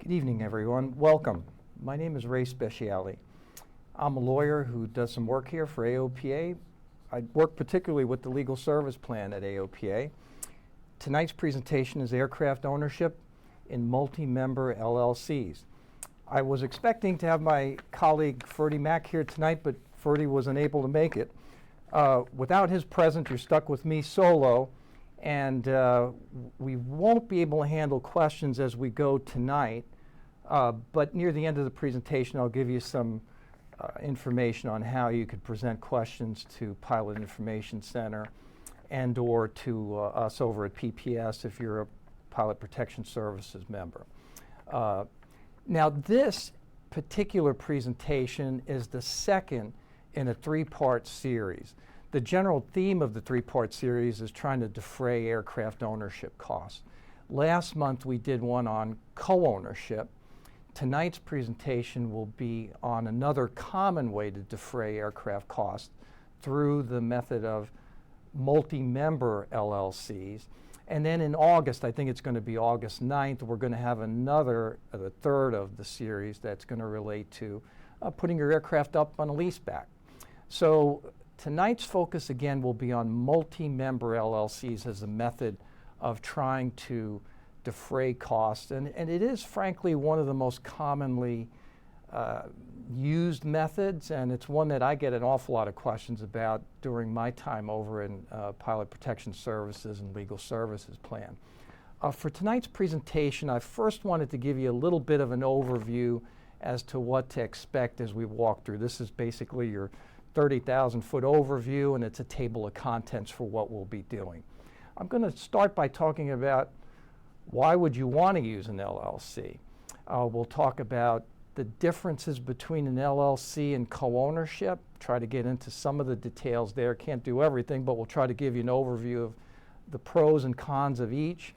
Good evening, everyone. Welcome. My name is Ray Speciale. I'm a lawyer who does some work here for AOPA. I work particularly with the legal service plan at AOPA. Tonight's presentation is aircraft ownership in multi-member LLCs. I was expecting to have my colleague Ferdi Mack here tonight, but Ferdi was unable to make it. Without his presence, you're stuck with me solo, and we won't be able to handle questions as we go tonight. But near the end of the presentation, I'll give you some information on how you could present questions to Pilot Information Center and or to us over at PPS if you're a Pilot Protection Services member. Now, this particular presentation is the second in a three-part series. The general theme of the three-part series is trying to defray aircraft ownership costs. Last month, we did one on co-ownership. Tonight's presentation will be on another common way to defray aircraft costs through the method of multi-member LLCs. And then in August, I think it's going to be August 9th, we're going to have another, the third of the series that's going to relate to putting your aircraft up on a leaseback. So tonight's focus again will be on multi-member LLCs as a method of trying to defray costs, and it is frankly one of the most commonly used methods, and it's one that I get an awful lot of questions about during my time over in Pilot Protection Services and Legal Services Plan. For tonight's presentation, I first wanted to give you a little bit of an overview as to what to expect as we walk through. This is basically your 30,000-foot overview, and it's a table of contents for what we'll be doing. I'm going to start by talking about why would you want to use an LLC? We'll talk about the differences between an LLC and co-ownership, try to get into some of the details there. Can't do everything, but we'll try to give you an overview of the pros and cons of each.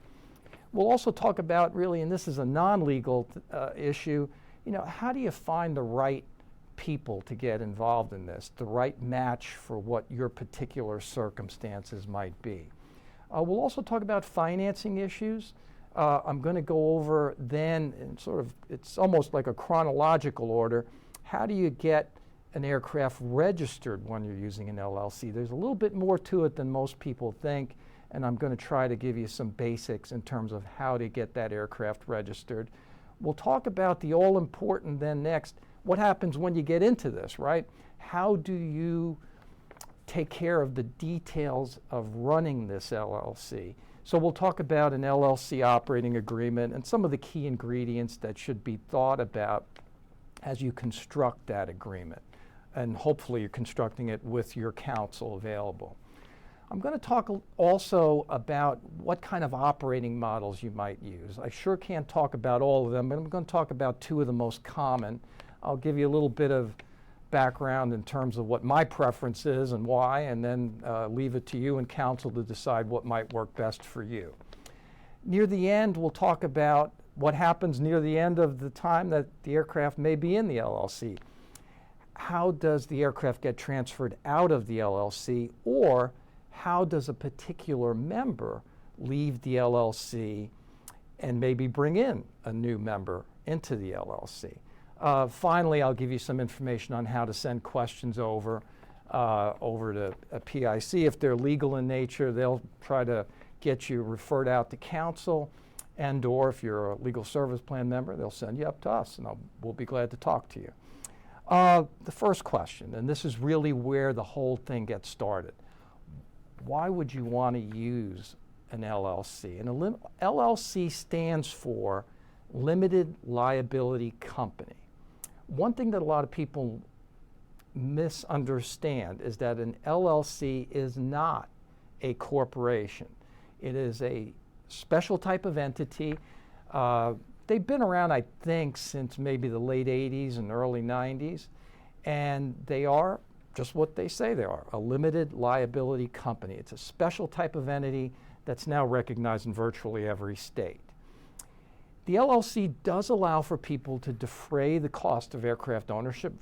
We'll also talk about really, and this is a non-legal issue, you know, how do you find the right people to get involved in this, the right match for what your particular circumstances might be. We'll also talk about financing issues. I'm going to go over then in sort of, it's almost like a chronological order, how do you get an aircraft registered when you're using an LLC? There's a little bit more to it than most people think, and I'm going to try to give you some basics in terms of how to get that aircraft registered. We'll talk about the all-important then next, what happens when you get into this, right? How do you take care of the details of running this LLC? So we'll talk about an LLC operating agreement and some of the key ingredients that should be thought about as you construct that agreement. And hopefully you're constructing it with your counsel available. I'm going to talk also about what kind of operating models you might use. I sure can't talk about all of them, but I'm going to talk about two of the most common. I'll give you a little bit of background in terms of what my preference is and why, and then leave it to you and counsel to decide what might work best for you. Near the end, we'll talk about what happens near the end of the time that the aircraft may be in the LLC. How does the aircraft get transferred out of the LLC, or how does a particular member leave the LLC and maybe bring in a new member into the LLC? Finally, I'll give you some information on how to send questions over to a PIC. If they're legal in nature, they'll try to get you referred out to counsel, and or if you're a legal service plan member, they'll send you up to us, and we'll be glad to talk to you. The first question, and this is really where the whole thing gets started. Why would you want to use an LLC? And an LLC stands for Limited Liability Company. One thing that a lot of people misunderstand is that an LLC is not a corporation. It is a special type of entity. They've been around, I think, since maybe the late 80s and early 90s, and they are just what they say they are, a limited liability company. It's a special type of entity that's now recognized in virtually every state. The LLC does allow for people to defray the cost of aircraft ownership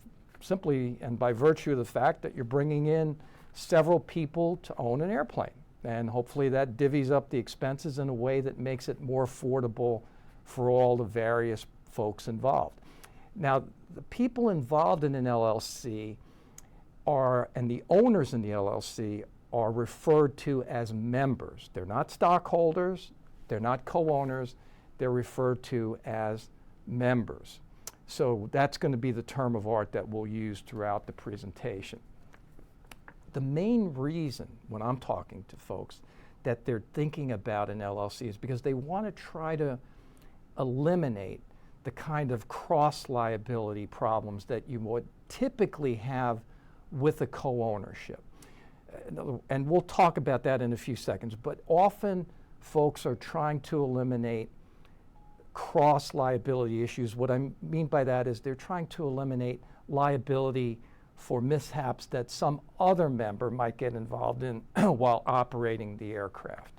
simply and by virtue of the fact that you're bringing in several people to own an airplane. And hopefully that divvies up the expenses in a way that makes it more affordable for all the various folks involved. Now, the people involved in an LLC and the owners in the LLC are referred to as members. They're not stockholders, they're not co-owners, they're referred to as members. So that's going to be the term of art that we'll use throughout the presentation. The main reason when I'm talking to folks that they're thinking about an LLC is because they want to try to eliminate the kind of cross-liability problems that you would typically have with a co-ownership. And we'll talk about that in a few seconds, but often folks are trying to eliminate cross-liability issues. What I mean by that is they're trying to eliminate liability for mishaps that some other member might get involved in while operating the aircraft.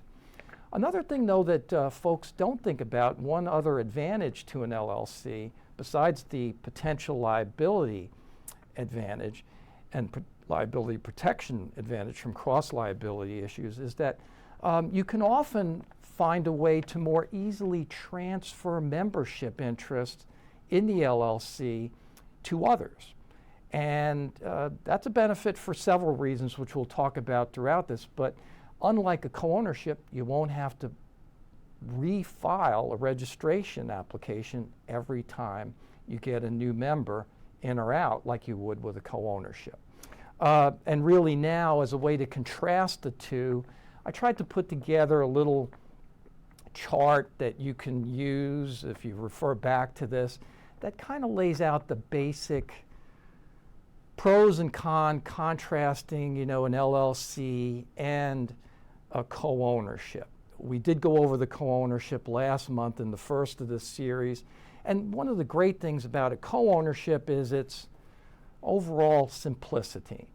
Another thing, though, that folks don't think about, one other advantage to an LLC, besides the potential liability advantage and liability protection advantage from cross-liability issues, is that you can often find a way to more easily transfer membership interests in the LLC to others. And that's a benefit for several reasons, which we'll talk about throughout this. But unlike a co-ownership, you won't have to refile a registration application every time you get a new member in or out like you would with a co-ownership. And really now, as a way to contrast the two, I tried to put together a little chart that you can use if you refer back to this that kind of lays out the basic pros and cons, contrasting, an LLC and a co-ownership. We did go over the co-ownership last month in the first of this series, and one of the great things about a co-ownership is its overall simplicity.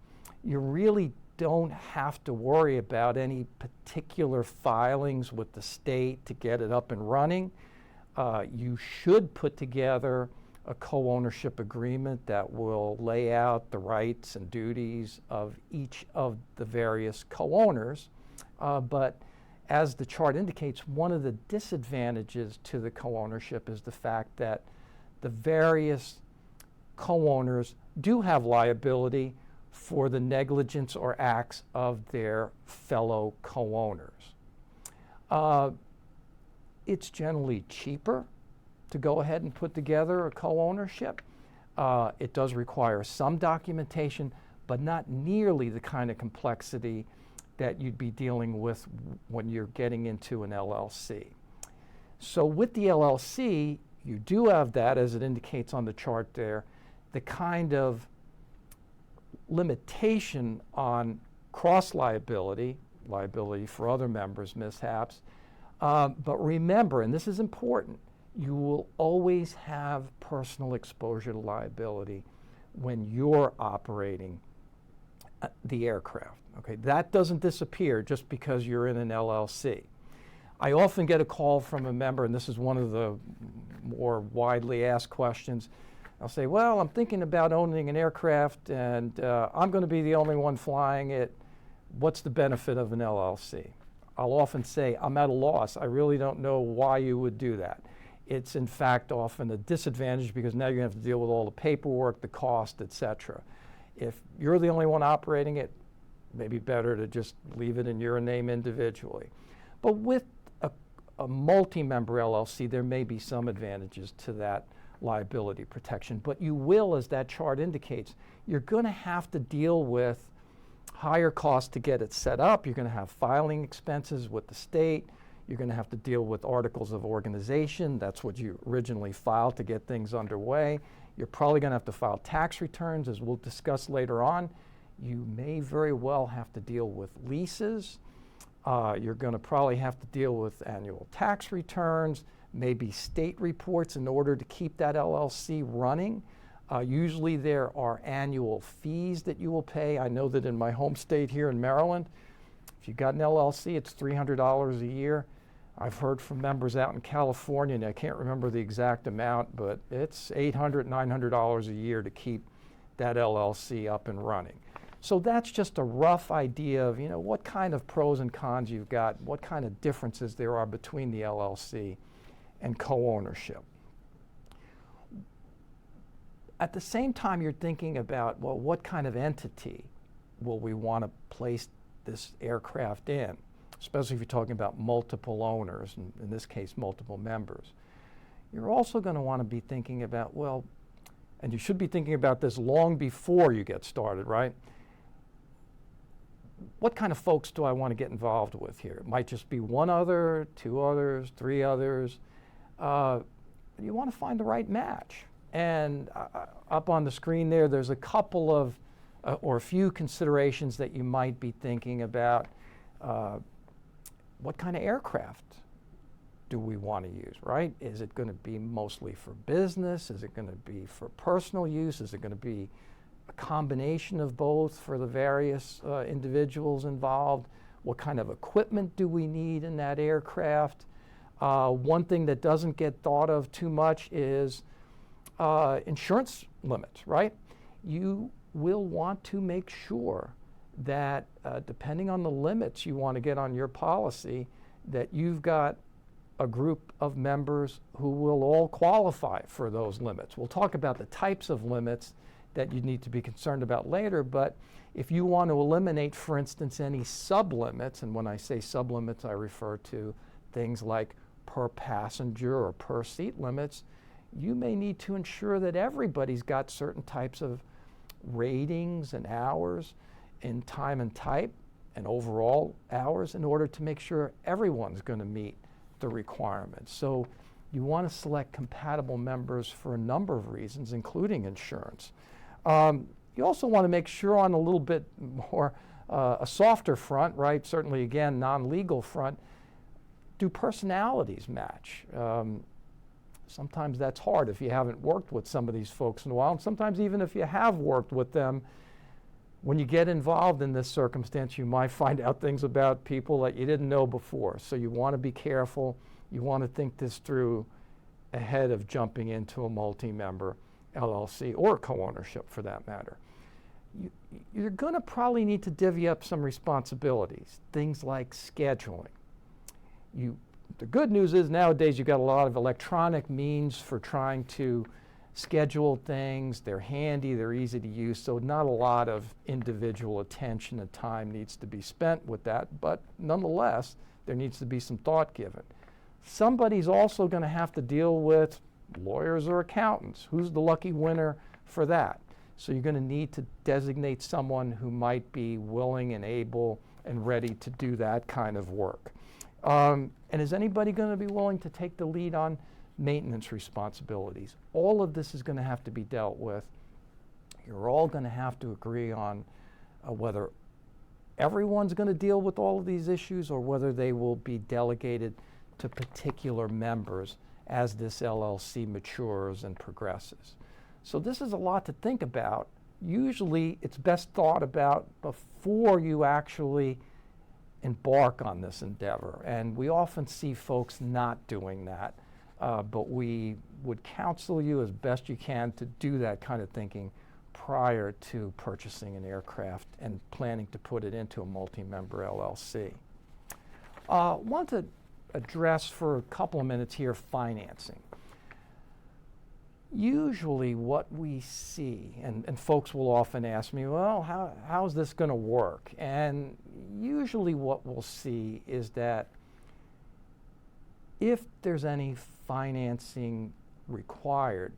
You really don't have to worry about any particular filings with the state to get it up and running. You should put together a co-ownership agreement that will lay out the rights and duties of each of the various co-owners. But as the chart indicates, one of the disadvantages to the co-ownership is the fact that the various co-owners do have liability for the negligence or acts of their fellow co-owners. It's generally cheaper to go ahead and put together a co-ownership. It does require some documentation, but not nearly the kind of complexity that you'd be dealing with when you're getting into an LLC. So with the LLC, you do have that, as it indicates on the chart there, the kind of limitation on cross-liability, liability for other members' mishaps. But remember, and this is important, you will always have personal exposure to liability when you're operating the aircraft. Okay, that doesn't disappear just because you're in an LLC. I often get a call from a member, and this is one of the more widely asked questions. I'll say, well, I'm thinking about owning an aircraft, and I'm going to be the only one flying it. What's the benefit of an LLC? I'll often say, I'm at a loss. I really don't know why you would do that. It's in fact often a disadvantage because now you're going to have to deal with all the paperwork, the cost, etc. If you're the only one operating it, maybe better to just leave it in your name individually. But with a multi-member LLC, there may be some advantages to that liability protection, but you will, as that chart indicates, you're going to have to deal with higher costs to get it set up. You're going to have filing expenses with the state. You're going to have to deal with articles of organization. That's what you originally filed to get things underway. You're probably going to have to file tax returns, as we'll discuss later on. You may very well have to deal with leases. You're going to probably have to deal with annual tax returns, maybe state reports in order to keep that LLC running. Usually there are annual fees that you will pay. I know that in my home state here in Maryland, if you've got an LLC, it's $300 a year. I've heard from members out in California, and I can't remember the exact amount, but it's $800, $900 a year to keep that LLC up and running. So that's just a rough idea of, what kind of pros and cons you've got, what kind of differences there are between the LLC and co-ownership. At the same time, you're thinking about, well, what kind of entity will we want to place this aircraft in, especially if you're talking about multiple owners, and in this case, multiple members. You're also going to want to be thinking about, well, and you should be thinking about this long before you get started, right? What kind of folks do I want to get involved with here? It might just be one other, two others, three others. You want to find the right match. And up on the screen there, there's a couple of, or a few considerations that you might be thinking about. What kind of aircraft do we want to use, right? Is it going to be mostly for business? Is it going to be for personal use? Is it going to be a combination of both for the various individuals involved? What kind of equipment do we need in that aircraft? One thing that doesn't get thought of too much is insurance limits, right? You will want to make sure that depending on the limits you want to get on your policy, that you've got a group of members who will all qualify for those limits. We'll talk about the types of limits that you need to be concerned about later, but if you want to eliminate, for instance, any sublimits, and when I say sublimits, I refer to things like per passenger or per seat limits, you may need to ensure that everybody's got certain types of ratings and hours in time and type and overall hours in order to make sure everyone's going to meet the requirements. So you want to select compatible members for a number of reasons, including insurance. You also want to make sure on a little bit more a softer front, right? Certainly, again, non-legal front, do personalities match? Sometimes that's hard if you haven't worked with some of these folks in a while. And sometimes even if you have worked with them, when you get involved in this circumstance, you might find out things about people that you didn't know before. So you want to be careful. You want to think this through ahead of jumping into a multi-member LLC or co-ownership for that matter. You're going to probably need to divvy up some responsibilities, things like scheduling. The good news is nowadays you've got a lot of electronic means for trying to schedule things. They're handy, they're easy to use, so not a lot of individual attention and time needs to be spent with that, but nonetheless, there needs to be some thought given. Somebody's also going to have to deal with lawyers or accountants. Who's the lucky winner for that? So you're going to need to designate someone who might be willing and able and ready to do that kind of work. And is anybody going to be willing to take the lead on maintenance responsibilities? All of this is going to have to be dealt with. You're all going to have to agree on whether everyone's going to deal with all of these issues or whether they will be delegated to particular members as this LLC matures and progresses. So this is a lot to think about. Usually it's best thought about before you actually embark on this endeavor. And we often see folks not doing that, but we would counsel you as best you can to do that kind of thinking prior to purchasing an aircraft and planning to put it into a multi-member LLC. I want to address for a couple of minutes here financing. Usually what we see, and folks will often ask me, well, how's this going to work? And usually what we'll see is that if there's any financing required,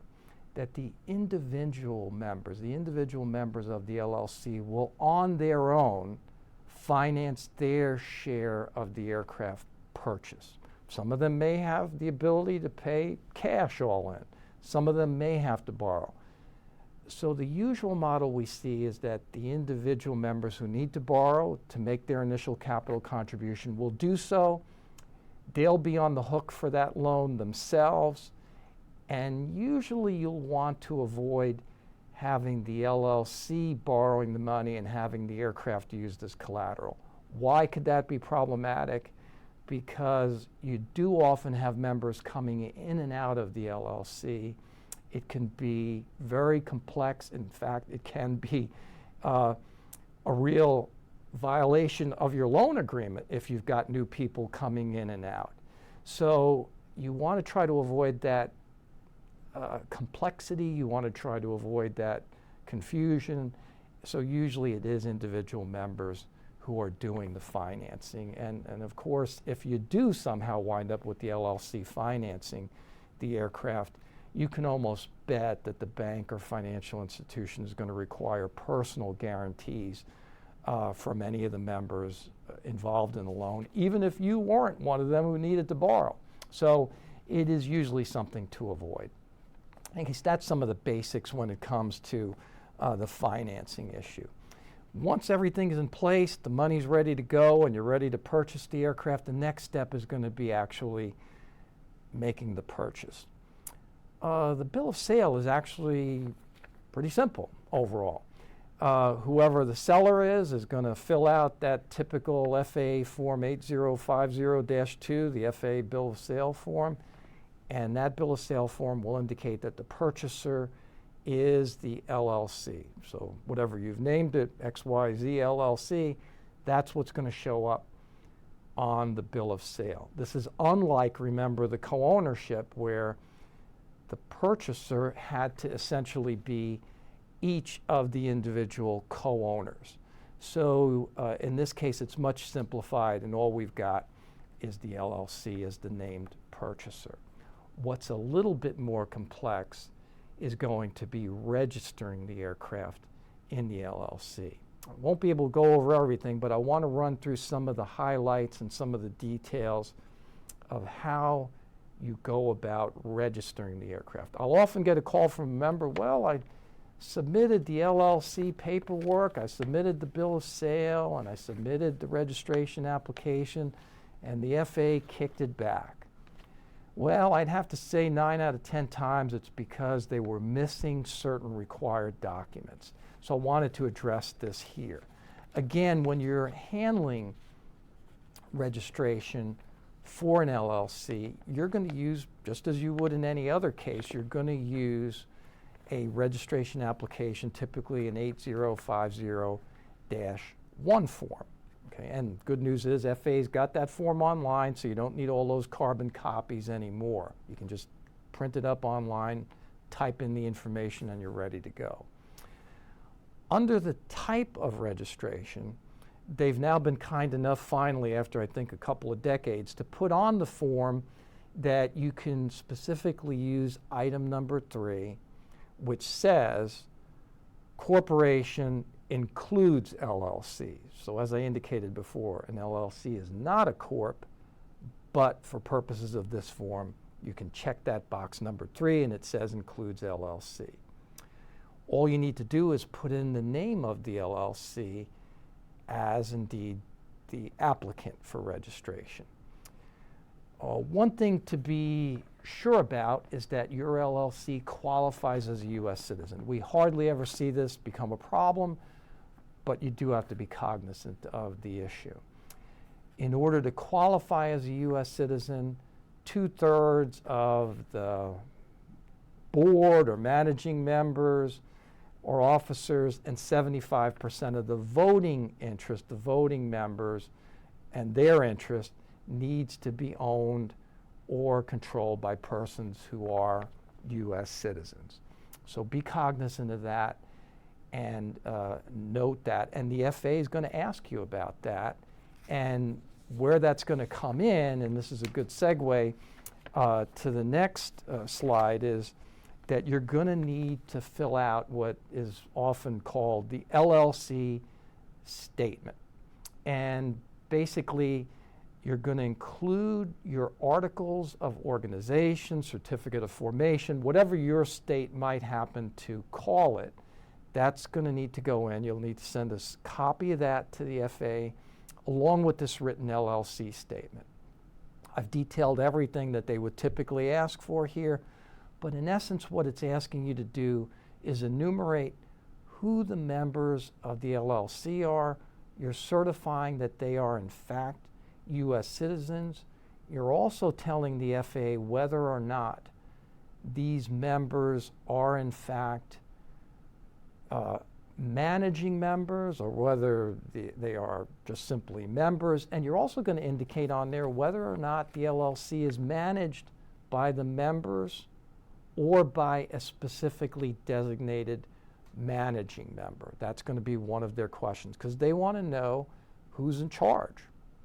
that the individual members of the LLC will on their own finance their share of the aircraft purchase. Some of them may have the ability to pay cash all in. Some of them may have to borrow. So the usual model we see is that the individual members who need to borrow to make their initial capital contribution will do so. They'll be on the hook for that loan themselves. And usually you'll want to avoid having the LLC borrowing the money and having the aircraft used as collateral. Why could that be problematic? Because you do often have members coming in and out of the LLC. It can be very complex. In fact, it can be a real violation of your loan agreement if you've got new people coming in and out. So you want to try to avoid that complexity. You want to try to avoid that confusion. So usually it is individual members who are doing the financing. And of course, if you do somehow wind up with the LLC financing the aircraft, you can almost bet that the bank or financial institution is going to require personal guarantees from any of the members involved in the loan, even if you weren't one of them who needed to borrow. So it is usually something to avoid. I guess that's some of the basics when it comes to the financing issue. Once everything is in place, the money's ready to go, and you're ready to purchase the aircraft, the next step is going to be actually making the purchase. The bill of sale is actually pretty simple overall. Whoever the seller is going to fill out that typical FAA Form 8050-2, the FAA Bill of Sale form, and that bill of sale form will indicate that the purchaser is the LLC. So whatever you've named it, XYZ LLC, that's what's going to show up on the bill of sale. This is unlike, remember, the co-ownership, where the purchaser had to essentially be each of the individual co-owners. So in this case, it's much simplified, and all we've got is the LLC as the named purchaser. What's a little bit more complex is going to be registering the aircraft in the LLC. I won't be able to go over everything, but I want to run through some of the highlights and some of the details of how you go about registering the aircraft. I'll often get a call from a member, well, I submitted the LLC paperwork, I submitted the bill of sale, and I submitted the registration application, and the FAA kicked it back. Well, I'd have to say 9 out of 10 times it's because they were missing certain required documents. So I wanted to address this here. Again, when you're handling registration for an LLC, you're going to use, just as you would in any other case, you're going to use a registration application, typically an 8050-1 form. Okay, and good news is FAA's got that form online, so you don't need all those carbon copies anymore. You can just print it up online, type in the information, and you're ready to go. Under the type of registration, they've now been kind enough, finally, after I think a couple of decades, to put on the form that you can specifically use item number 3, which says corporation includes LLCs. So as I indicated before, an LLC is not a corp, but for purposes of this form, you can check that box number 3 and it says includes LLC. All you need to do is put in the name of the LLC as indeed the applicant for registration. One thing to be sure about is that your LLC qualifies as a U.S. citizen. We hardly ever see this become a problem, but you do have to be cognizant of the issue. In order to qualify as a U.S. citizen, 2/3 of the board or managing members or officers and 75% of the voting interest, the voting members and their interest, needs to be owned or controlled by persons who are U.S. citizens. So be cognizant of that and note that. And the FAA is going to ask you about that. And where that's going to come in, and this is a good segue to the next slide, is that you're going to need to fill out what is often called the LLC Statement. And basically, you're going to include your articles of organization, certificate of formation, whatever your state might happen to call it. That's going to need to go in. You'll need to send a copy of that to the FAA along with this written LLC statement. I've detailed everything that they would typically ask for here, but in essence what it's asking you to do is enumerate who the members of the LLC are. You're certifying that they are in fact U.S. citizens. You're also telling the FAA whether or not these members are in fact managing members or whether they are just simply members. And you're also going to indicate on there whether or not the LLC is managed by the members or by a specifically designated managing member. That's going to be one of their questions, because they want to know who's in charge,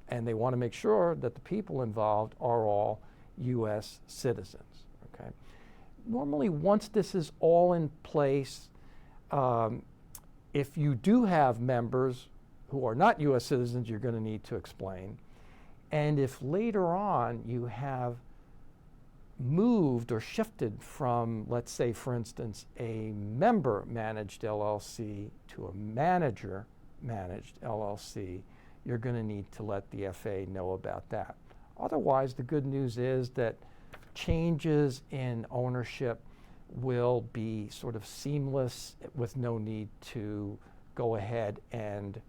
and they want to make sure that the people involved are all U.S. citizens. Okay. Normally, once this is all in place, if you do have members who are not U.S. citizens, you're going to need to explain. And if later on you have moved or shifted from, let's say, for instance, a member-managed LLC to a manager-managed LLC, you're going to need to let the FA know about that. Otherwise, the good news is that changes in ownership will be sort of seamless with no need to go ahead and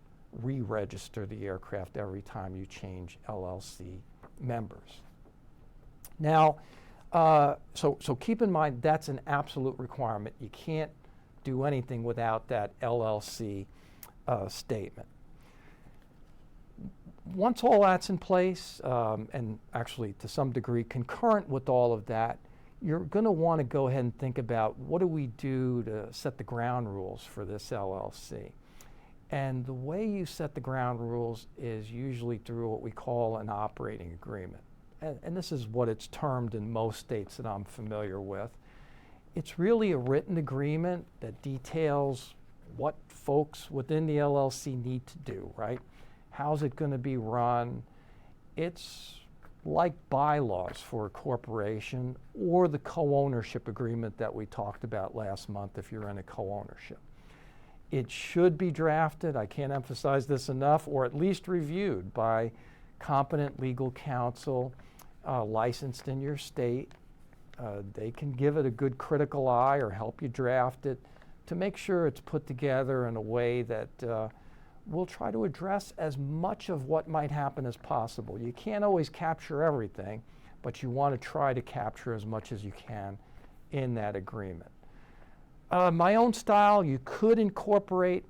re-register the aircraft every time you change LLC members. Now, so keep in mind that's an absolute requirement. You can't do anything without that LLC statement. Once all that's in place, and actually to some degree concurrent with all of that, you're going to want to go ahead and think about what do we do to set the ground rules for this LLC. And the way you set the ground rules is usually through what we call an operating agreement. And this is what it's termed in most states that I'm familiar with. It's really a written agreement that details what folks within the LLC need to do, right? How's it going to be run? It's like bylaws for a corporation, or the co-ownership agreement that we talked about last month if you're in a co-ownership. It should be drafted, I can't emphasize this enough, or at least reviewed by competent legal counsel licensed in your state. They can give it a good critical eye or help you draft it to make sure it's put together in a way that will try to address as much of what might happen as possible. You can't always capture everything, but you want to try to capture as much as you can in that agreement. My own style, you could incorporate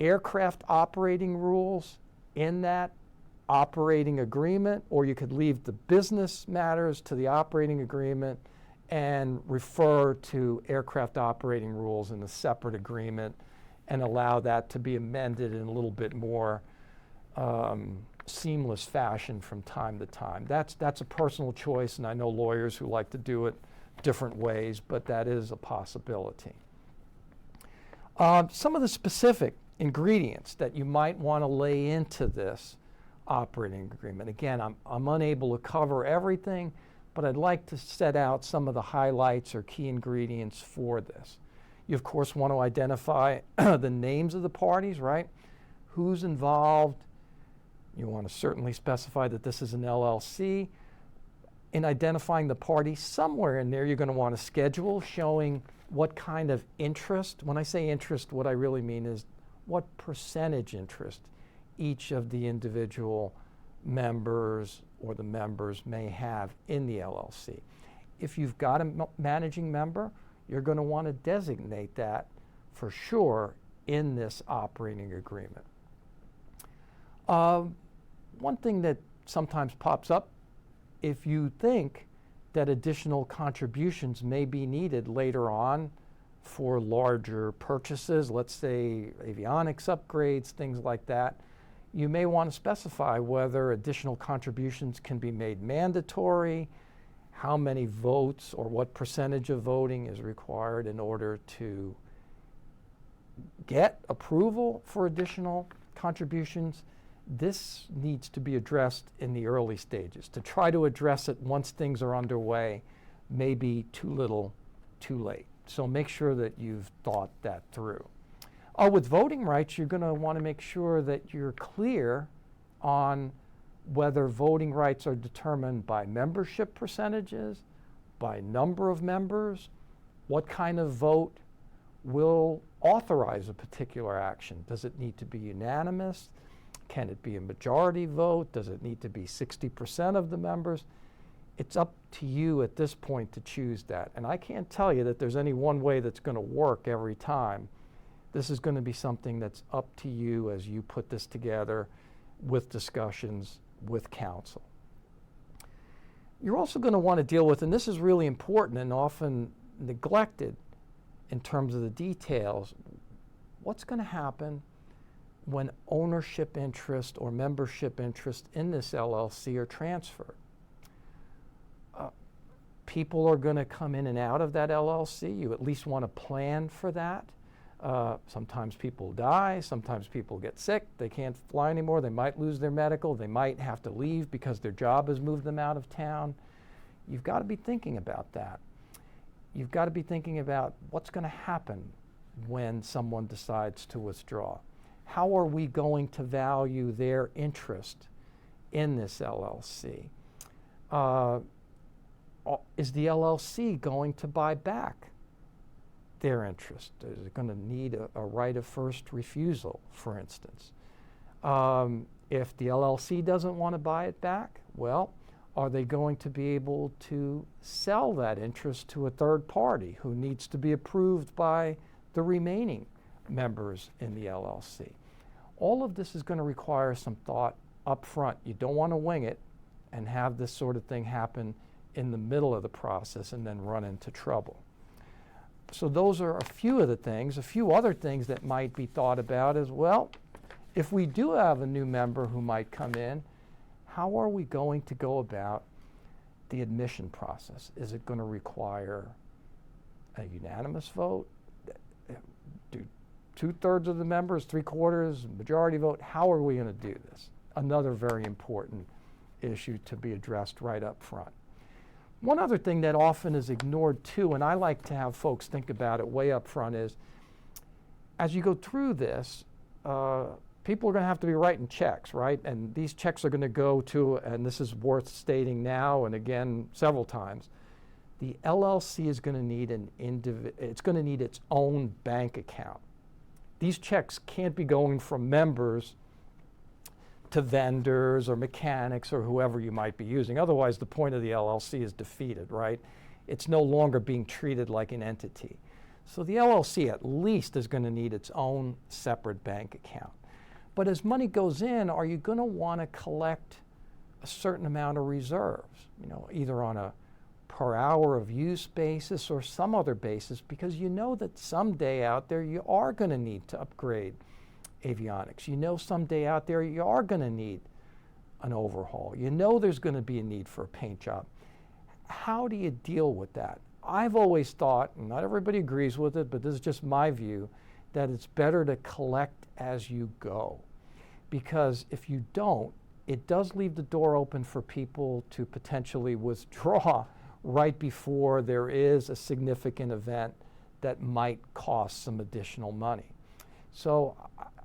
aircraft operating rules in that operating agreement, or you could leave the business matters to the operating agreement and refer to aircraft operating rules in a separate agreement and allow that to be amended in a little bit more seamless fashion from time to time. That's a personal choice, and I know lawyers who like to do it different ways, but that is a possibility. Some of the specific ingredients that you might want to lay into this operating agreement. Again, I'm unable to cover everything, but I'd like to set out some of the highlights or key ingredients for this. You, of course, want to identify the names of the parties, right? Who's involved. You want to certainly specify that this is an LLC. In identifying the party, somewhere in there you're going to want a schedule showing what kind of interest. When I say interest, what I really mean is what percentage interest each of the individual members or the members may have in the LLC. If you've got a managing member, you're going to want to designate that for sure in this operating agreement. One thing that sometimes pops up, if you think that additional contributions may be needed later on for larger purchases, let's say avionics upgrades, things like that, you may want to specify whether additional contributions can be made mandatory, how many votes or what percentage of voting is required in order to get approval for additional contributions. This needs to be addressed in the early stages. To try to address it once things are underway may be too little, too late. So make sure that you've thought that through. With voting rights, you're going to want to make sure that you're clear on whether voting rights are determined by membership percentages, by number of members, what kind of vote will authorize a particular action. Does it need to be unanimous? Can it be a majority vote? Does it need to be 60% of the members? It's up to you at this point to choose that. And I can't tell you that there's any one way that's going to work every time. This is going to be something that's up to you as you put this together with discussions with counsel. You're also going to want to deal with, and this is really important and often neglected in terms of the details. What's going to happen when ownership interest or membership interest in this LLC are transferred? People are going to come in and out of that LLC. You at least want to plan for that. Sometimes people die, sometimes people get sick, they can't fly anymore, they might lose their medical, they might have to leave because their job has moved them out of town. You've got to be thinking about that. You've got to be thinking about what's going to happen when someone decides to withdraw. How are we going to value their interest in this LLC? Is the LLC going to buy back their interest? Is it going to need a right of first refusal, for instance? If the LLC doesn't want to buy it back, well, are they going to be able to sell that interest to a third party who needs to be approved by the remaining members in the LLC? All of this is going to require some thought up front. You don't want to wing it and have this sort of thing happen in the middle of the process and then run into trouble. So those are a few of the things. A few other things that might be thought about as well. If we do have a new member who might come in, how are we going to go about the admission process? Is it going to require a unanimous vote? Do 2/3 of the members, 3/4, majority vote? How are we going to do this? Another very important issue to be addressed right up front. One other thing that often is ignored too, and I like to have folks think about it way up front, is as you go through this, people are going to have to be writing checks, right? And these checks are going to go to, and this is worth stating now and again several times, the LLC is going to need it's going to need its own bank account. These checks can't be going from members to vendors or mechanics or whoever you might be using. Otherwise, the point of the LLC is defeated, right? It's no longer being treated like an entity. So the LLC at least is going to need its own separate bank account. But as money goes in, are you going to want to collect a certain amount of reserves, either on a per hour of use basis or some other basis, because you know that someday out there you are going to need to upgrade avionics. Someday out there you are going to need an overhaul. There's going to be a need for a paint job. How do you deal with that? I've always thought, and not everybody agrees with it, but this is just my view, that it's better to collect as you go. Because if you don't, it does leave the door open for people to potentially withdraw right before there is a significant event that might cost some additional money. So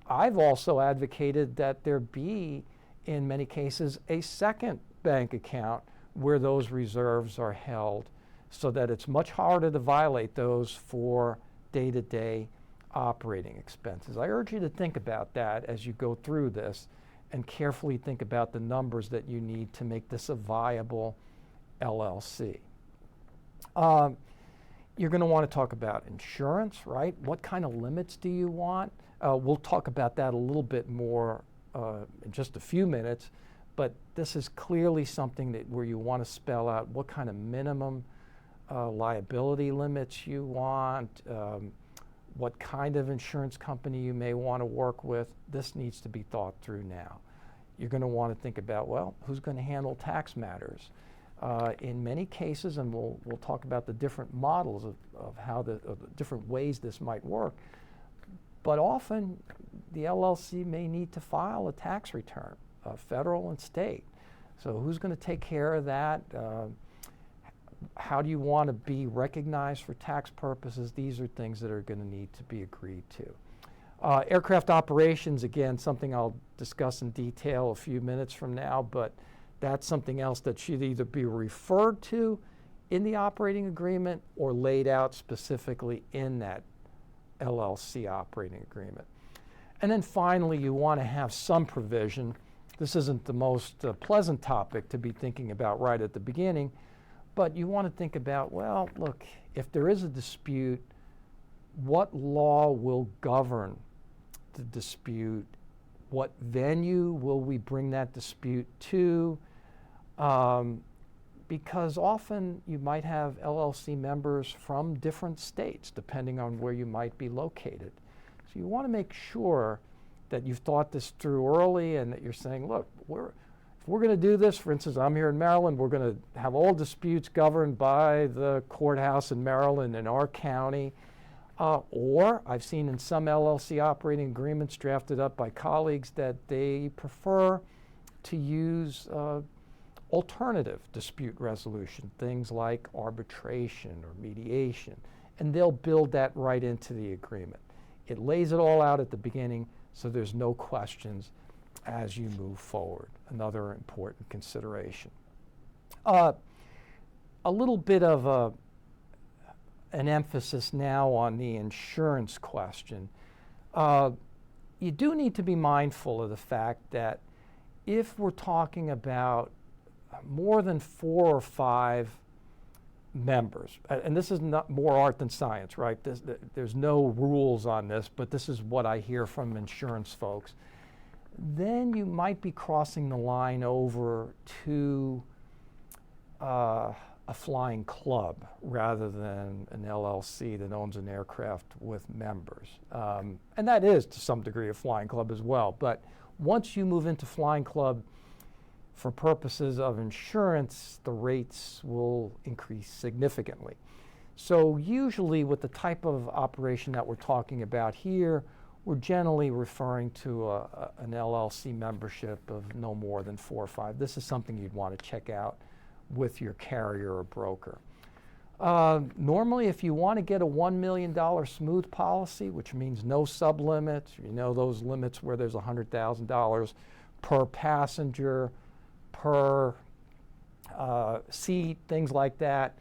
I've also advocated that there be, in many cases, a second bank account where those reserves are held so that it's much harder to violate those for day-to-day operating expenses. I urge you to think about that as you go through this and carefully think about the numbers that you need to make this a viable LLC. You're going to want to talk about insurance, right? What kind of limits do you want? We'll talk about that a little bit more in just a few minutes, but this is clearly something where you want to spell out what kind of minimum liability limits you want, what kind of insurance company you may want to work with. This needs to be thought through now. You're going to want to think about, well, who's going to handle tax matters? In many cases, and we'll talk about the different models of how the different ways this might work, but often the LLC may need to file a tax return, federal and state. So who's going to take care of that? How do you want to be recognized for tax purposes? These are things that are going to need to be agreed to. Aircraft operations, again, something I'll discuss in detail a few minutes from now, but that's something else that should either be referred to in the operating agreement or laid out specifically in that LLC operating agreement. And then finally, you want to have some provision. This isn't the most pleasant topic to be thinking about right at the beginning, but you want to think about, well, look, if there is a dispute, what law will govern the dispute? What venue will we bring that dispute to? because often you might have LLC members from different states, depending on where you might be located. So you want to make sure that you've thought this through early and that you're saying, look, if we're going to do this, for instance, I'm here in Maryland, we're going to have all disputes governed by the courthouse in Maryland in our county. Or I've seen in some LLC operating agreements drafted up by colleagues that they prefer to use alternative dispute resolution, things like arbitration or mediation, and they'll build that right into the agreement. It lays it all out at the beginning so there's no questions as you move forward. Another important consideration. A little bit of an emphasis now on the insurance question. You do need to be mindful of the fact that if we're talking about more than 4 or 5 members, and this is not more art than science, right? There's no rules on this, but this is what I hear from insurance folks. Then you might be crossing the line over to a flying club rather than an LLC that owns an aircraft with members. And that is to some degree a flying club as well. But once you move into flying club for purposes of insurance, the rates will increase significantly. So usually with the type of operation that we're talking about here, we're generally referring to an LLC membership of no more than 4 or 5. This is something you'd want to check out with your carrier or broker. Normally, if you want to get a $1 million smooth policy, which means no sublimits, you know those limits where there's $100,000 per passenger, per seat, things like that,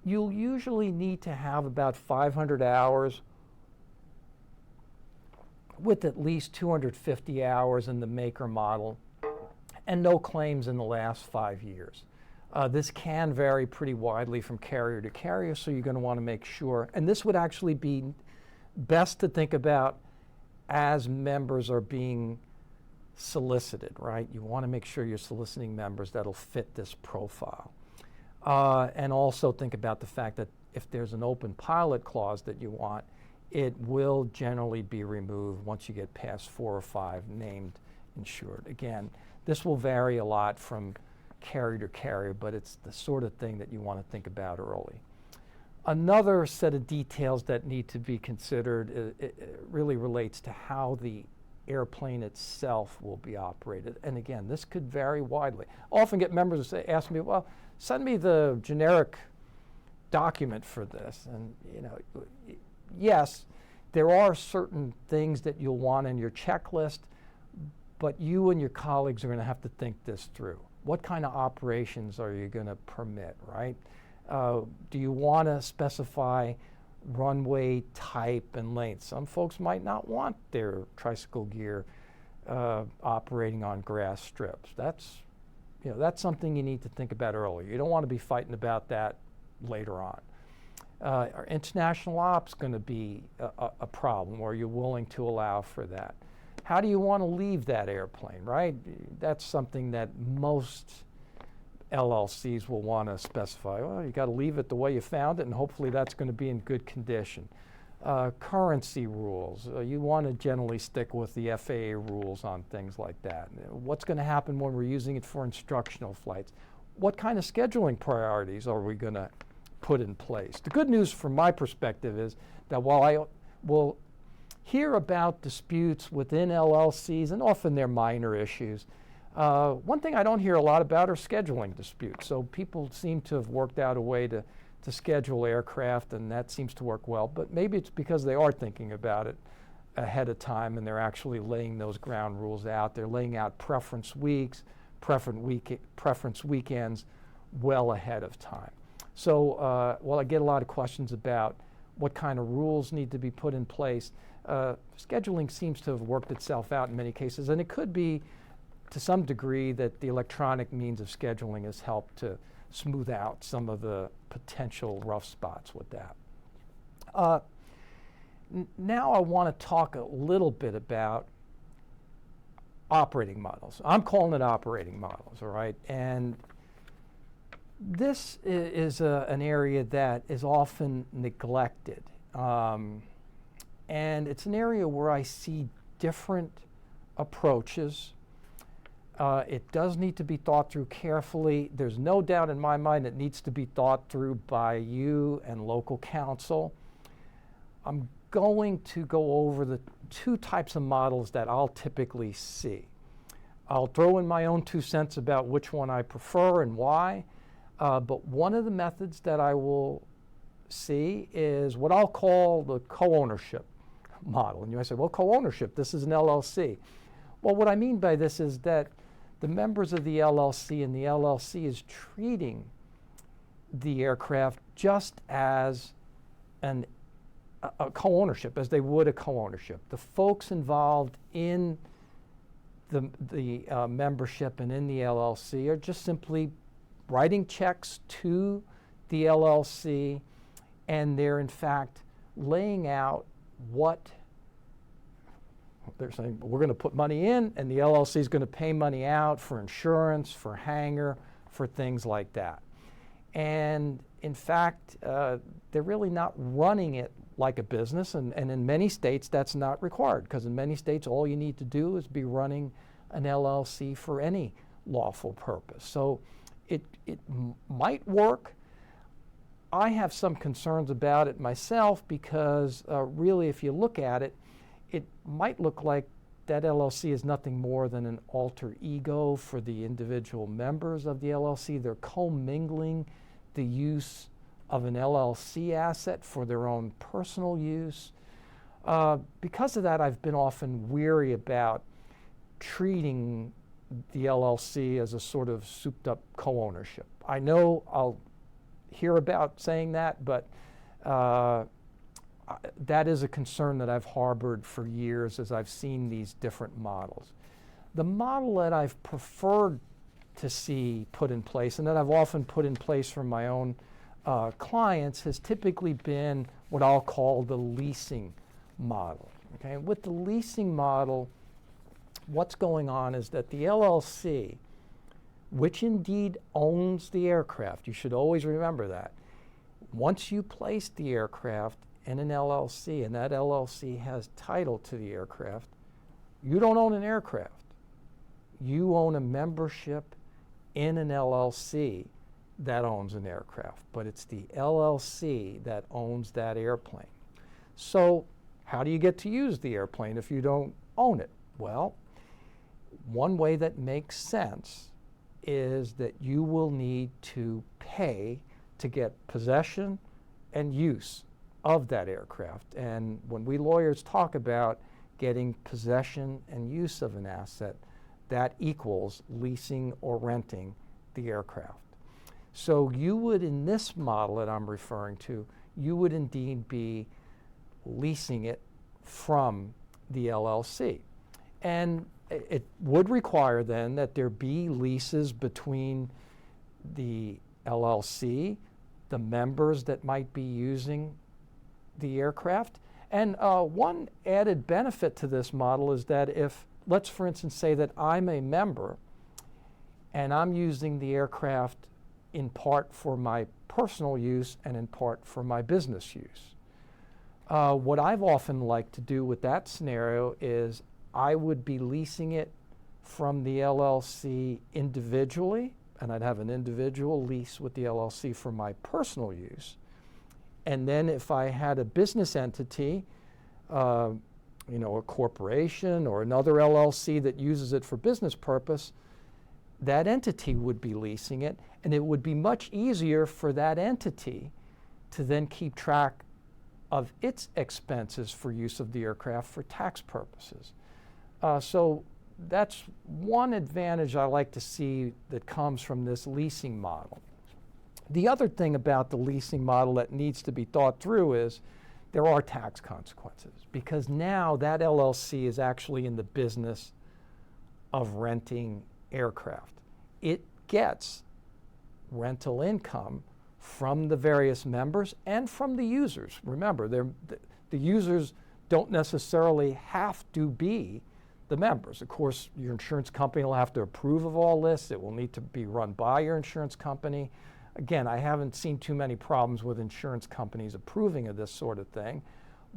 you'll usually need to have about 500 hours with at least 250 hours in the maker model and no claims in the last 5 years. This can vary pretty widely from carrier to carrier, so you're going to want to make sure, and this would actually be best to think about as members are being solicited, right? You want to make sure you're soliciting members that'll fit this profile. And also think about the fact that if there's an open pilot clause that you want, it will generally be removed once you get past 4 or 5 named insured. Again, this will vary a lot from carrier to carrier, but it's the sort of thing that you want to think about early. Another set of details that need to be considered it really relates to how the airplane itself will be operated. And again, this could vary widely. I often get members who ask me, well, send me the generic document for this. And you know, yes, there are certain things that you'll want in your checklist, but you and your colleagues are going to have to think this through. What kind of operations are you going to permit, right? Do you want to specify runway type and length? Some folks might not want their tricycle gear operating on grass strips. That's something you need to think about early. You don't want to be fighting about that later on. Are international ops going to be a problem, or are you willing to allow for that? How do you want to leave that airplane, right? That's something that most LLCs will want to specify. Well, you got to leave it the way you found it, and hopefully that's going to be in good condition. Currency rules. You want to generally stick with the FAA rules on things like that. What's going to happen when we're using it for instructional flights? What kind of scheduling priorities are we going to put in place? The good news from my perspective is that while I will hear about disputes within LLCs, and often they're minor issues, one thing I don't hear a lot about are scheduling disputes. So people seem to have worked out a way to schedule aircraft, and that seems to work well. But maybe it's because they are thinking about it ahead of time, and they're actually laying those ground rules out. They're laying out preference weeks, preference weekends well ahead of time. So while I get a lot of questions about what kind of rules need to be put in place, scheduling seems to have worked itself out in many cases, and it could be to some degree that the electronic means of scheduling has helped to smooth out some of the potential rough spots with that. Now I want to talk a little bit about operating models. I'm calling it operating models, all right? And This is an area that is often neglected. And it's an area where I see different approaches. It does need to be thought through carefully. There's no doubt in my mind it needs to be thought through by you and local counsel. I'm going to go over the two types of models that I'll typically see. I'll throw in my own 2 cents about which one I prefer and why. But one of the methods that I will see is what I'll call the co-ownership model. And you might say, well, co-ownership, this is an LLC. Well, what I mean by this is that the members of the LLC and the LLC is treating the aircraft just as a co-ownership, as they would a co-ownership. The folks involved in the membership and in the LLC are just simply writing checks to the LLC, and they're in fact laying out what they're saying. We're going to put money in, and the LLC is going to pay money out for insurance, for hangar, for things like that. And in fact, they're really not running it like a business, and in many states that's not required, because in many states all you need to do is be running an LLC for any lawful purpose. So it might work. I have some concerns about it myself because really if you look at it, it might look like that LLC is nothing more than an alter ego for the individual members of the LLC. They're commingling the use of an LLC asset for their own personal use. Because of that, I've been often weary about treating the LLC as a sort of souped up co-ownership. I know I'll hear about saying that, but that is a concern that I've harbored for years as I've seen these different models. The model that I've preferred to see put in place, and that I've often put in place for my own clients, has typically been what I'll call the leasing model. Okay? With the leasing model, what's going on is that the LLC, which indeed owns the aircraft, you should always remember that. Once you place the aircraft in an LLC and that LLC has title to the aircraft, you don't own an aircraft. You own a membership in an LLC that owns an aircraft, but it's the LLC that owns that airplane. So how do you get to use the airplane if you don't own it? Well, one way that makes sense is that you will need to pay to get possession and use of that aircraft. And when we lawyers talk about getting possession and use of an asset, that equals leasing or renting the aircraft. So you would, in this model that I'm referring to, you would indeed be leasing it from the LLC. And it would require then that there be leases between the LLC, the members that might be using the aircraft. And one added benefit to this model is that if, let's for instance say that I'm a member and I'm using the aircraft in part for my personal use and in part for my business use. What I've often liked to do with that scenario is I would be leasing it from the LLC individually, and I'd have an individual lease with the LLC for my personal use. And then if I had a business entity, a corporation or another LLC that uses it for business purpose, that entity would be leasing it, and it would be much easier for that entity to then keep track of its expenses for use of the aircraft for tax purposes. So that's one advantage I like to see that comes from this leasing model. The other thing about the leasing model that needs to be thought through is there are tax consequences, because now that LLC is actually in the business of renting aircraft. It gets rental income from the various members and from the users. Remember, the users don't necessarily have to be the members. Of course, your insurance company will have to approve of all this. It will need to be run by your insurance company. Again, I haven't seen too many problems with insurance companies approving of this sort of thing,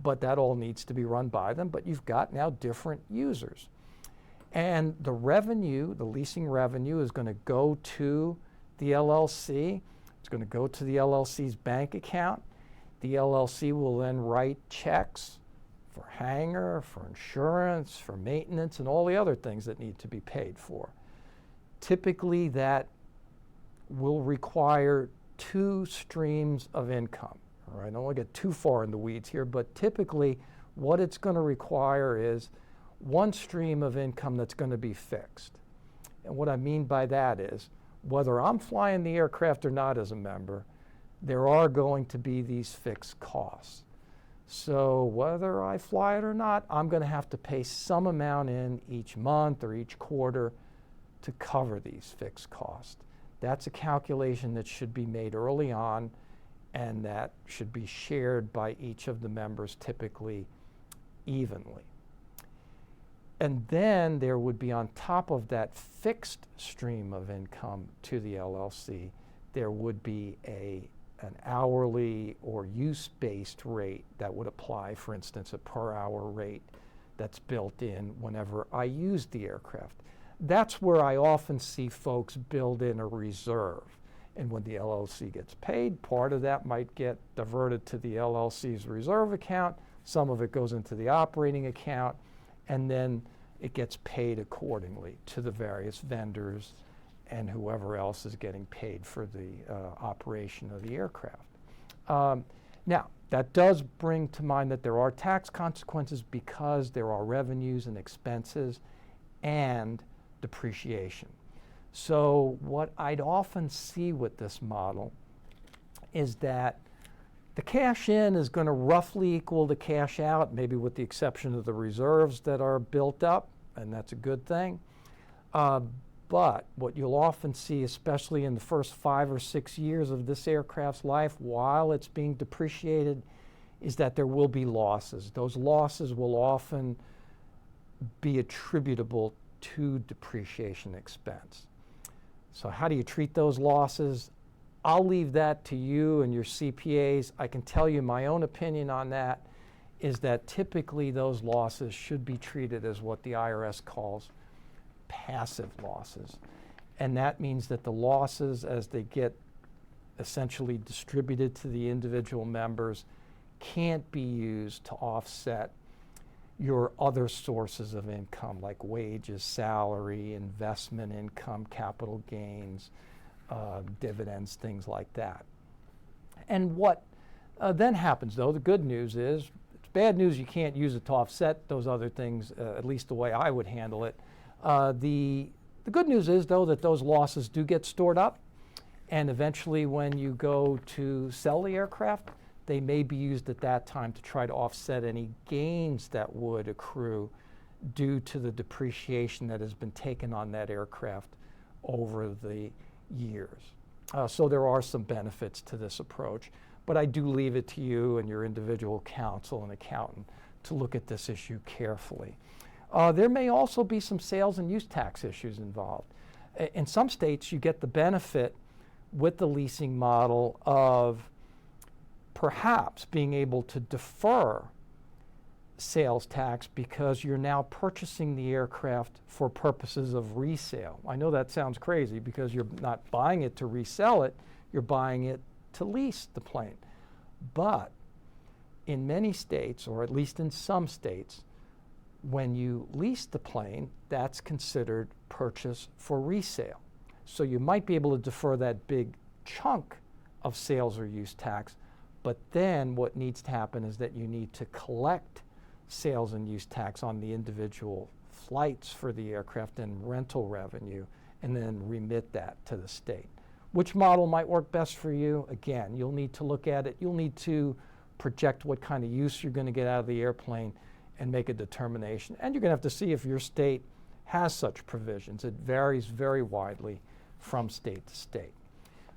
but that all needs to be run by them. But you've got now different users. And the revenue, the leasing revenue, is going to go to the LLC. It's going to go to the LLC's bank account. The LLC will then write checks for hangar, for insurance, for maintenance, and all the other things that need to be paid for. Typically, that will require 2 streams of income. All right, I don't want to get too far in the weeds here, but typically what it's going to require is 1 stream of income that's going to be fixed. And what I mean by that is, whether I'm flying the aircraft or not as a member, there are going to be these fixed costs. So whether I fly it or not, I'm going to have to pay some amount in each month or each quarter to cover these fixed costs. That's a calculation that should be made early on, and that should be shared by each of the members typically evenly. And then there would be, on top of that fixed stream of income to the LLC, there would be an hourly or use-based rate that would apply, for instance, a per-hour rate that's built in whenever I use the aircraft. That's where I often see folks build in a reserve. And when the LLC gets paid, part of that might get diverted to the LLC's reserve account, some of it goes into the operating account, and then it gets paid accordingly to the various vendors and whoever else is getting paid for the operation of the aircraft. Now, that does bring to mind that there are tax consequences because there are revenues and expenses and depreciation. So what I'd often see with this model is that the cash in is going to roughly equal the cash out, maybe with the exception of the reserves that are built up, and that's a good thing. But what you'll often see, especially in the first 5 or 6 years of this aircraft's life, while it's being depreciated, is that there will be losses. Those losses will often be attributable to depreciation expense. So how do you treat those losses? I'll leave that to you and your CPAs. I can tell you my own opinion on that is that typically those losses should be treated as what the IRS calls passive losses. And that means that the losses, as they get essentially distributed to the individual members, can't be used to offset your other sources of income like wages, salary, investment income, capital gains, dividends, things like that. And what then happens, though, the good news is, it's bad news you can't use it to offset those other things, at least the way I would handle it. The good news is, though, that those losses do get stored up, and eventually when you go to sell the aircraft, they may be used at that time to try to offset any gains that would accrue due to the depreciation that has been taken on that aircraft over the years. So there are some benefits to this approach, but I do leave it to you and your individual counsel and accountant to look at this issue carefully. There may also be some sales and use tax issues involved. In some states, you get the benefit with the leasing model of perhaps being able to defer sales tax because you're now purchasing the aircraft for purposes of resale. I know that sounds crazy because you're not buying it to resell it, you're buying it to lease the plane. But in many states, or at least in some states, when you lease the plane, that's considered purchase for resale. So you might be able to defer that big chunk of sales or use tax, but then what needs to happen is that you need to collect sales and use tax on the individual flights for the aircraft and rental revenue, and then remit that to the state. Which model might work best for you? Again, you'll need to look at it. You'll need to project what kind of use you're going to get out of the airplane and make a determination. And you're going to have to see if your state has such provisions. It varies very widely from state to state.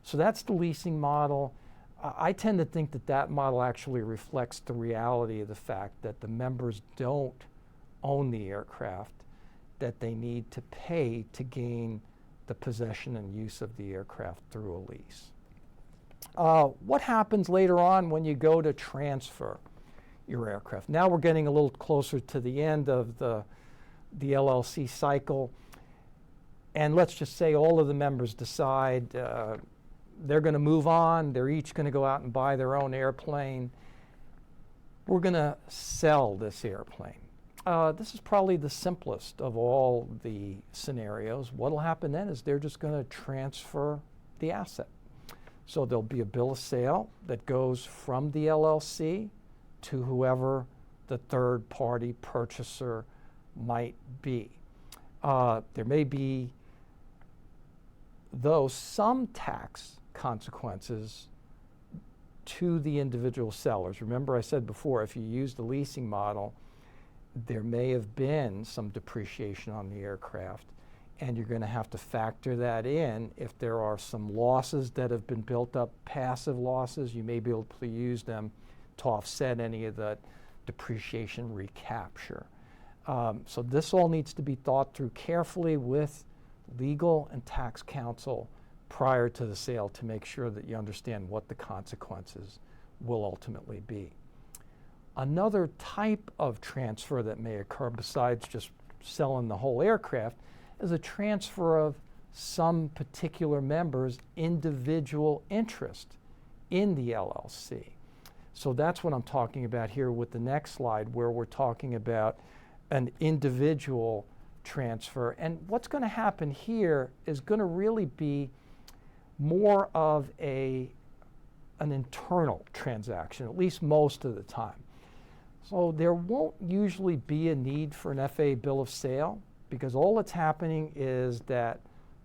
So that's the leasing model. I tend to think that that model actually reflects the reality of the fact that the members don't own the aircraft, that they need to pay to gain the possession and use of the aircraft through a lease. What happens later on when you go to transfer your aircraft? Now we're getting a little closer to the end of the LLC cycle. And let's just say all of the members decide they're going to move on. They're each going to go out and buy their own airplane. We're going to sell this airplane. This is probably the simplest of all the scenarios. What will happen then is they're just going to transfer the asset. So there'll be a bill of sale that goes from the LLC to whoever the third-party purchaser might be. There may be, though, some tax consequences to the individual sellers. Remember I said before, if you use the leasing model, there may have been some depreciation on the aircraft, and you're going to have to factor that in. If there are some losses that have been built up, passive losses, you may be able to use them to offset any of the depreciation recapture. So this all needs to be thought through carefully with legal and tax counsel prior to the sale to make sure that you understand what the consequences will ultimately be. Another type of transfer that may occur besides just selling the whole aircraft is a transfer of some particular member's individual interest in the LLC. So that's what I'm talking about here with the next slide, where we're talking about an individual transfer. And what's going to happen here is going to really be more of an internal transaction, at least most of the time. So there won't usually be a need for an FAA bill of sale, because all that's happening is that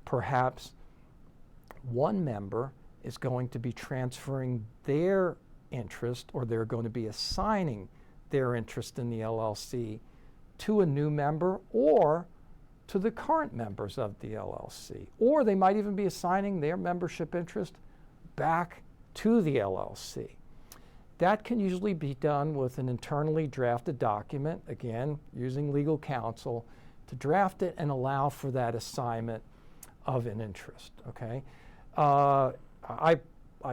perhaps one member is going to be transferring their interest, or they're going to be assigning their interest in the LLC to a new member or to the current members of the LLC. Or they might even be assigning their membership interest back to the LLC. That can usually be done with an internally drafted document, again, using legal counsel to draft it and allow for that assignment of an interest, okay? I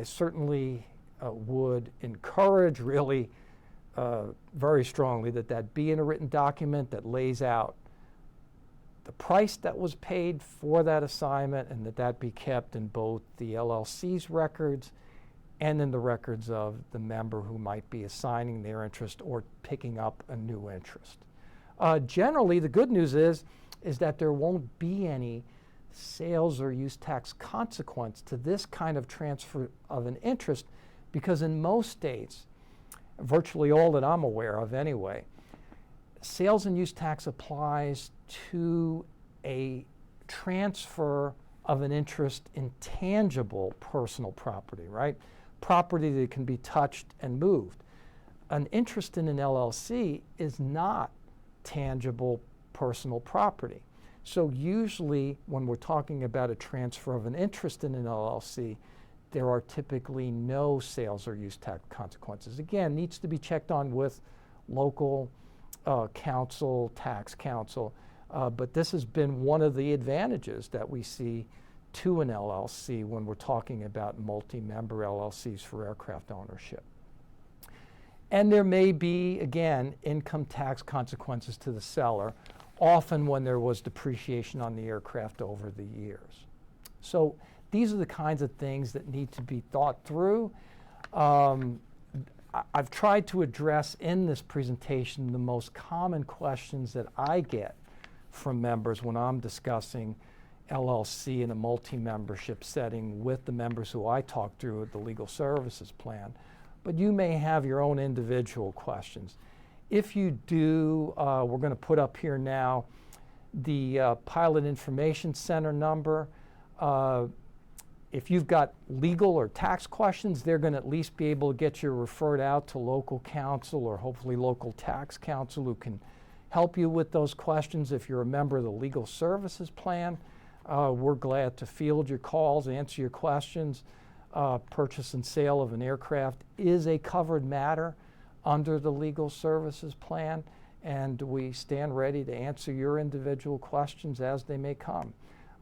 certainly would encourage really very strongly that be in a written document that lays out the price that was paid for that assignment, and that be kept in both the LLC's records and in the records of the member who might be assigning their interest or picking up a new interest. Generally, the good news is that there won't be any sales or use tax consequence to this kind of transfer of an interest, because in most states, virtually all that I'm aware of anyway, sales and use tax applies to a transfer of an interest in tangible personal property, right? Property that can be touched and moved. An interest in an LLC is not tangible personal property. So usually when we're talking about a transfer of an interest in an LLC, there are typically no sales or use tax consequences. Again, needs to be checked on with local counsel, tax counsel, but this has been one of the advantages that we see to an LLC when we're talking about multi-member LLCs for aircraft ownership. And there may be, again, income tax consequences to the seller, often when there was depreciation on the aircraft over the years. So these are the kinds of things that need to be thought through. I've tried to address in this presentation the most common questions that I get from members when I'm discussing LLC in a multi-membership setting with the members who I talk through at the legal services plan. But you may have your own individual questions. If you do, we're going to put up here now the Pilot Information Center number. If you've got legal or tax questions, they're going to at least be able to get you referred out to local counsel or hopefully local tax counsel who can help you with those questions. If you're a member of the legal services plan, we're glad to field your calls, answer your questions. Purchase and sale of an aircraft is a covered matter under the legal services plan, and we stand ready to answer your individual questions as they may come.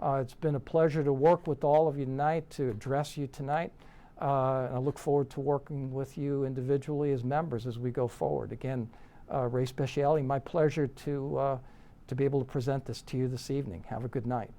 It's been a pleasure to work with all of you tonight, to address you tonight. And I look forward to working with you individually as members as we go forward. Again, Ray Speciale, my pleasure to be able to present this to you this evening. Have a good night.